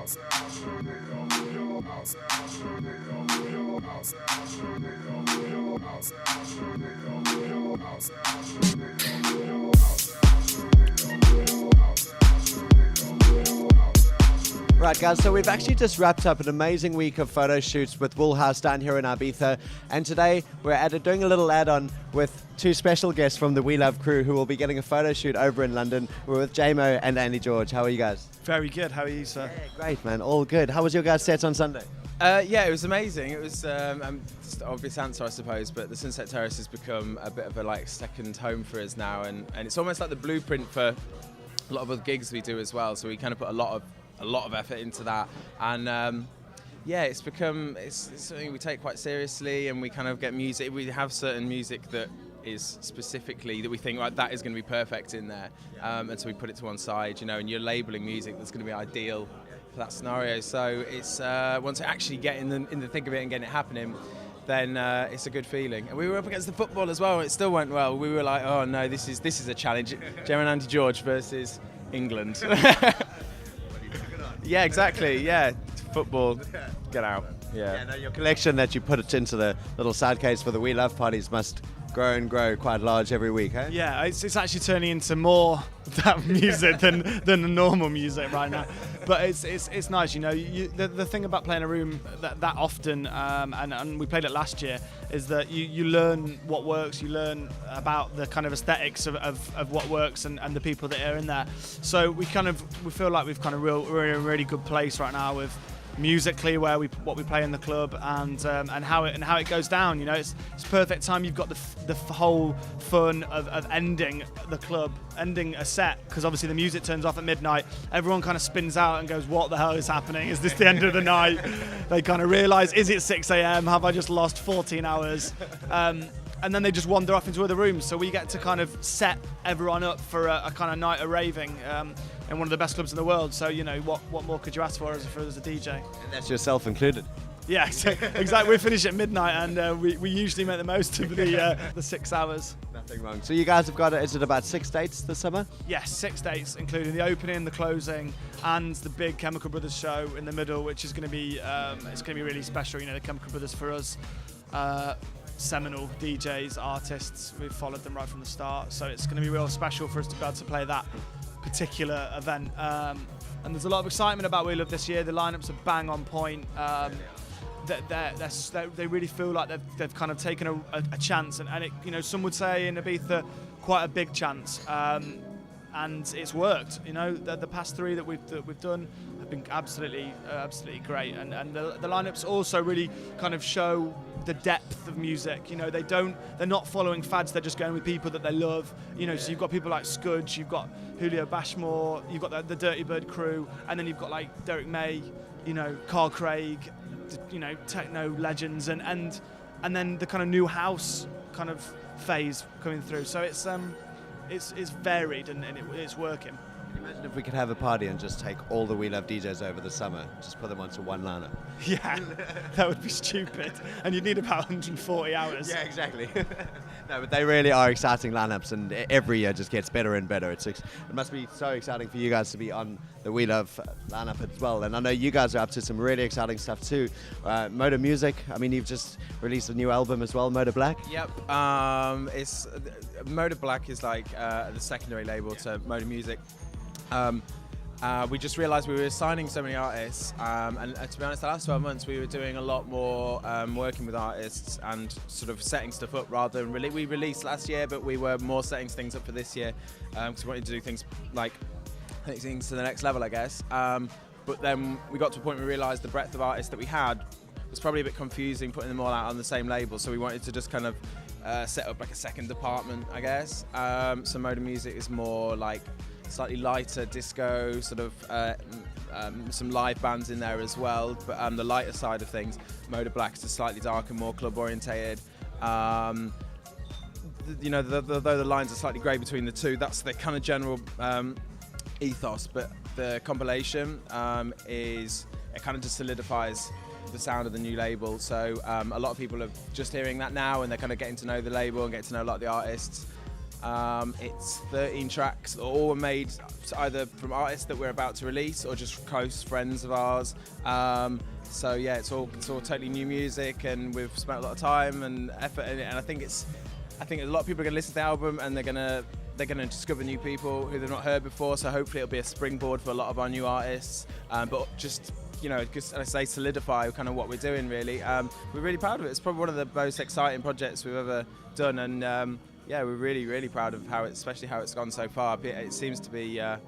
Right, guys, so we've actually just wrapped up an amazing week of photo shoots with Woolhouse down here in Ibiza, and today we're doing a little add-on with two special guests from the We Love crew who will be getting a photo shoot over in London. We're with Jaymo and Andy George. How are you guys? Very good. How are you, sir? Yeah, great, man. All good. How was your guys' set on Sunday? Yeah, it was amazing. It was just an obvious answer, I suppose, but the Sunset Terrace has become a bit of a second home for us now, and it's almost like the blueprint for a lot of other gigs we do as well. So we kind of put a lot of effort into that, and yeah, it's something we take quite seriously, and we kind of get music. We have certain music that is specifically that we think that is going to be perfect in there, and so we put it to one side, and you're labeling music that's going to be ideal for that scenario. So it's once I actually get in the thick of it and getting it happening, then it's a good feeling. And we were up against the football as well, and it still went well. We were like, oh no, this is a challenge. J and Andy George versus England. Yeah, exactly. Yeah, football. Get out. Yeah. No, your collection that you put it into the little side case for the We Love parties must grow and grow quite large every week, eh? Yeah, it's actually turning into more that music than the normal music right now. But it's nice, the thing about playing a room that often, and we played it last year, is that you learn what works, you learn about the kind of aesthetics of what works and the people that are in there. So we feel like we're in a really good place right now with musically what we play in the club and how it goes down. It's perfect time. You've got the whole fun of ending the club, ending a set, because obviously the music turns off at midnight. Everyone kind of spins out and goes, what the hell is happening? Is this the end of the night? They kind of realise, is it 6 a.m? Have I just lost 14 hours? And then they just wander off into other rooms. So we get to kind of set everyone up for a kind of night of raving in one of the best clubs in the world. So, what more could you ask for as a DJ? And that's yourself included. Yeah, exactly. We finish at midnight, and we usually make the most of the 6 hours. Nothing wrong. So you guys have got, is it about 6 dates this summer? Yes, 6 dates, including the opening, the closing, and the big Chemical Brothers show in the middle, which is going to be it's going to be really special. The Chemical Brothers for us. Seminal DJs, artists, we've followed them right from the start, so it's going to be real special for us to be able to play that particular event, and there's a lot of excitement about We Love this year. The lineups are bang on point. They really feel like they've kind of taken a chance, and it, some would say in Ibiza quite a big chance, and it's worked. The past 3 that we've done have been absolutely great, and the lineups also really kind of show the depth of music. They're not following fads, they're just going with people that they love. So you've got people like Scudge, you've got Julio Bashmore, you've got the Dirty Bird crew, and then you've got like Derek May, Carl Craig, techno legends, and then the kind of new house kind of phase coming through. So it's varied and it's working. Imagine if we could have a party and just take all the We Love DJs over the summer, just put them onto one lineup. Yeah, that would be stupid. And you'd need about 140 hours. Yeah, exactly. No, but they really are exciting lineups, and every year just gets better and better. It must be so exciting for you guys to be on the We Love lineup as well. And I know you guys are up to some really exciting stuff too. Motor Music, you've just released a new album as well, Motor Black. Yep. It's Motor Black is like the secondary label to Motor Music. We just realised we were signing so many artists, and to be honest, the last 12 months we were doing a lot more working with artists and sort of setting stuff up rather than we released last year, but we were more setting things up for this year because we wanted to do things things to the next level, I guess. But then we got to a point where we realised the breadth of artists that we had was probably a bit confusing putting them all out on the same label, so we wanted to just kind of set up like a second department, I guess. So Motor Music is more like slightly lighter disco, sort of some live bands in there as well, but the lighter side of things, Motor Black is slightly darker, more club orientated. Though the lines are slightly grey between the two, that's the kind of general ethos, but the compilation it kind of just solidifies the sound of the new label. So a lot of people are just hearing that now, and they're kind of getting to know the label and getting to know a lot of the artists. It's 13 tracks, all were made either from artists that we're about to release or just close friends of ours. So yeah, it's all totally new music, and we've spent a lot of time and effort in it. And I think a lot of people are going to listen to the album, and they're going to discover new people who they've not heard before. So hopefully it'll be a springboard for a lot of our new artists. But just, you know, just, I say, solidify kind of what we're doing, really. We're really proud of it. It's probably one of the most exciting projects we've ever done, and yeah, we're really, really proud of especially how it's gone so far. It seems to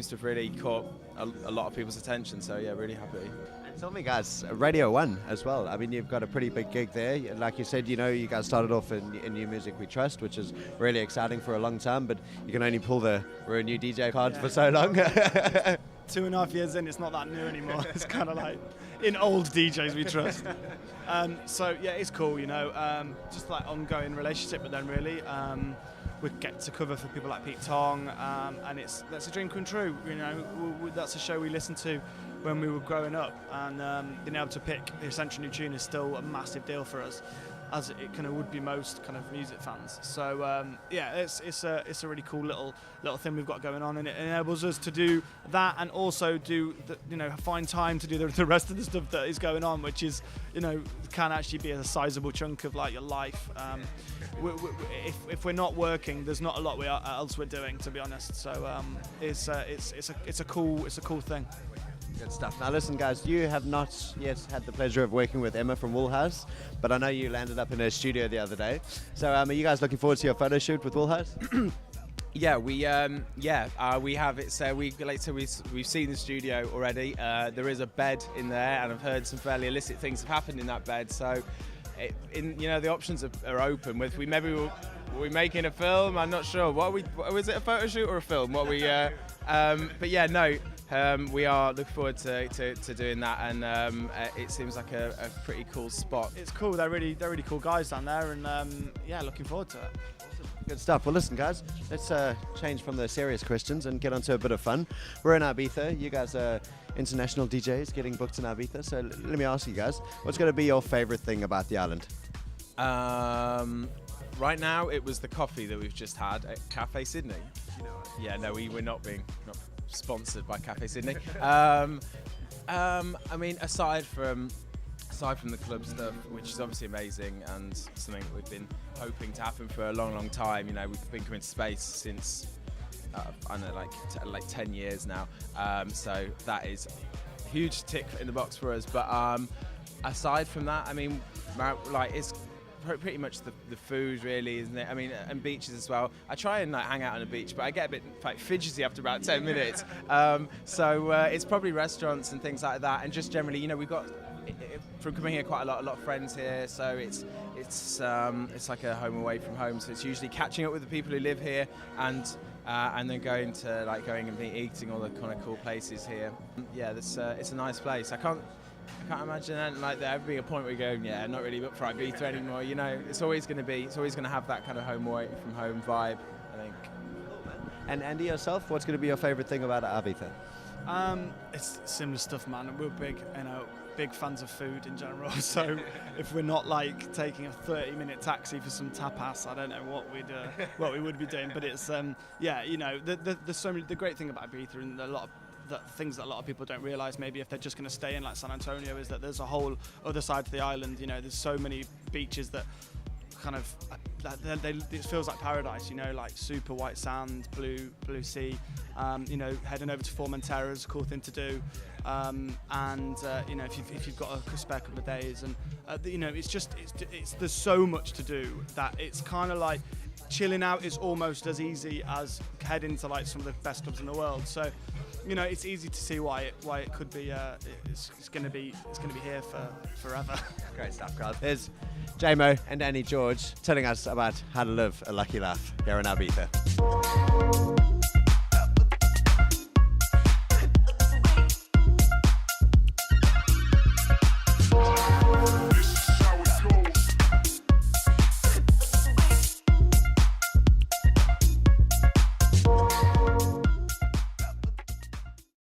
have really caught a lot of people's attention. So yeah, really happy. Tell me, guys, Radio 1 as well. I mean, you've got a pretty big gig there. Like you said, you know, you guys started off in New Music We Trust, which is really exciting for a long time, but you can only pull we're a new DJ card for so long. 2.5 years in, it's not that new anymore. It's kind of like in old DJs we trust. So yeah, it's cool, you know, just like ongoing relationship with them, really. We get to cover for people like Pete Tong, and that's a dream come true. You know, that's a show we listened to when we were growing up, and being able to pick the Essential New Tune is still a massive deal for us, as it kind of would be most kind of music fans. So yeah, it's a really cool little thing we've got going on, and it enables us to do that, and also do find time to do the rest of the stuff that is going on, which is, you know, can actually be a sizable chunk of like your life. If we're not working, there's not a lot else we're doing, to be honest. So it's a cool thing. Good stuff. Now listen, guys, you have not yet had the pleasure of working with Emma from Woolhouse, but I know you landed up in her studio the other day. So are you guys looking forward to your photo shoot with Woolhouse? Yeah, we have it. So we've seen the studio already. There is a bed in there, and I've heard some fairly illicit things have happened in that bed. So, the options are open. Were we making a film? I'm not sure. Was it a photo shoot or a film? But yeah, no. We are looking forward to doing that, and it seems like a pretty cool spot. It's cool. They're really cool guys down there, and yeah, looking forward to it. Good stuff. Well, listen, guys, let's change from the serious questions and get onto a bit of fun. We're in Ibiza. You guys are international DJs getting booked in Ibiza. So let me ask you guys, what's going to be your favorite thing about the island? Right now, it was the coffee that we've just had at Cafe Sydney. Yeah, no, we're not sponsored by Cafe Sydney. I mean, aside from the club stuff, which is obviously amazing and something that we've been hoping to happen for a long time. You know, we've been coming to Space since I don't know, like 10 years now. So that is a huge tick in the box for us. But aside from that, I mean, like, it's pretty much the food, really, isn't it? I mean, and beaches as well. I try and hang out on a beach, but I get a bit fidgety after about 10 minutes. So it's probably restaurants and things like that, and just generally, you know, we've got from coming here quite a lot of friends here, so it's like a home away from home. So it's usually catching up with the people who live here, and then going and eating all the kind of cool places here. Yeah, it's a nice place. I can't imagine anything like there ever being a point where you go, yeah, not really up for Ibiza anymore. You know, it's always going to have that kind of home away from home vibe, I think. And Andy, yourself, what's going to be your favourite thing about Ibiza? It's similar stuff, man. We're big fans of food in general. So if we're not like taking a 30-minute taxi for some tapas, I don't know what we would be doing. But it's yeah, you know, there's so many. The great thing about Ibiza, and a lot of the things that a lot of people don't realise, maybe if they're just going to stay in like San Antonio, is that there's a whole other side to the island. You know, there's so many beaches that kind of it feels like paradise. You know, like super white sand, blue sea. You know, heading over to Formentera is a cool thing to do. And you know, if you've got a spare couple of days, and you know, there's so much to do that it's kind of like chilling out is almost as easy as heading to like some of the best clubs in the world. So, you know, it's easy to see why it could be it's going to be here for forever. Great stuff, guys. There's Jaymo and Andy George telling us about how to live a lucky life here in Ibiza.